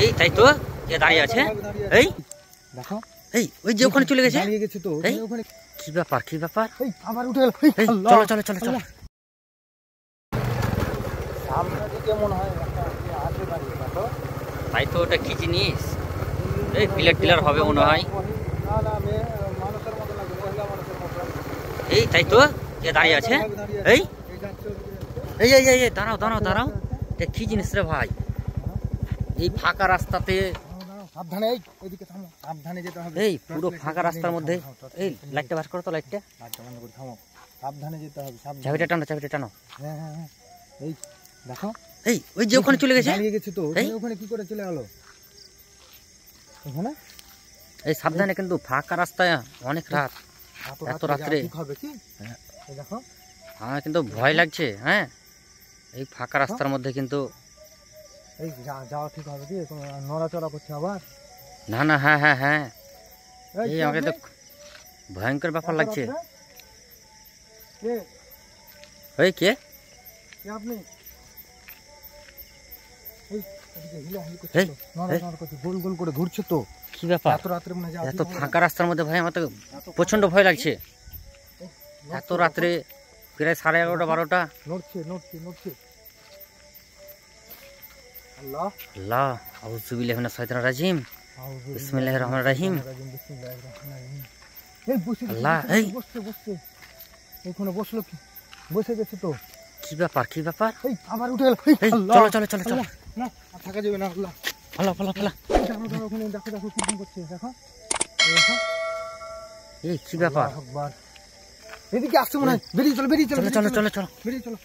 এই তাই তো যে দাঁড়িয়ে আছে এই দেখো এই ওই যে ওখানে চলে গেছে দাঁড়িয়ে গেছে তো এই ওখানে কি ব্যাপার এই আবার উঠে গেল এই চলো চলো চলো চলো সামনে দিকে মনে হয় একটা আছে দাঁড়িয়ে দেখো তাই তো ওটা কি জিনিস এই পিলার হবে মনে হয় না না মানুষের মতো লাগে মহিলা মানুষের মতো এই তাই তো যে দাঁড়িয়ে আছে এই এই যাচ্ছে এই এই এই দাঁড়াও দাঁড়াও দাঁড়াও এটা কি জিনিস রে ভাই এই ফাঁকা রাস্তাতে সাবধানে এইদিকে থামো সাবধানে যেতে হবে এই পুরো ফাঁকা রাস্তার মধ্যে এই লাইটটা বাস করো তো লাইটটা বন্ধ করে থামো সাবধানে যেতে হবে সাবধানে চাবিটা টানো হ্যাঁ হ্যাঁ হ্যাঁ এই দেখো এই ওই যে ওখানে চলে গেছে দাঁড়িয়ে গেছে তো ওখানে কি করে চলে গেল ওখানে এই সাবধানে কিন্তু ফাঁকা রাস্তায় অনেক রাত এত রাত্রে ঠিক হবে কি এই দেখো আমার কিন্তু ভয় লাগছে হ্যাঁ এই ফাঁকা রাস্তার মধ্যে কিন্তু এই যাওয়া ঠিক হবে কি নড়াচড়া করছে আবার না না হ্যাঁ হ্যাঁ হ্যাঁ এই আমাকে তো ভয়ঙ্কর ব্যাপার লাগছে এই কে আপনি গোল গোল করে ঘুরছে তো কি ব্যাপার এত রাত্রে মনে হয় এত ফাঁকা রাস্তার মধ্যে ভাই আমার তো প্রচন্ড ভয় লাগছে এত রাত্রে প্রায় 11:30 12টা নড়ছে নড়ছে নড়ছে আল্লাহ আল্লাহ আউযু বিল্লাহি মিনাশ শাইতানির রাজিম বিসমিল্লাহির রহমানির রহিম এই বসে আল্লাহ এই বসতে বসতে ওখানে বসলো কি বসে গেছে তো কি ব্যাপার এই আবার উঠে গেল এই চলো চলো চলো চলো না থাকা যাবে না আল্লাহ পালা পালা পালা ওখানে দেখো দেখো কি করছে দেখো এই কি ব্যাপার এদিকে আসছে মনে হয় বেরিয়ে চলো চলো চলো চলো চলো বেরিয়ে চলো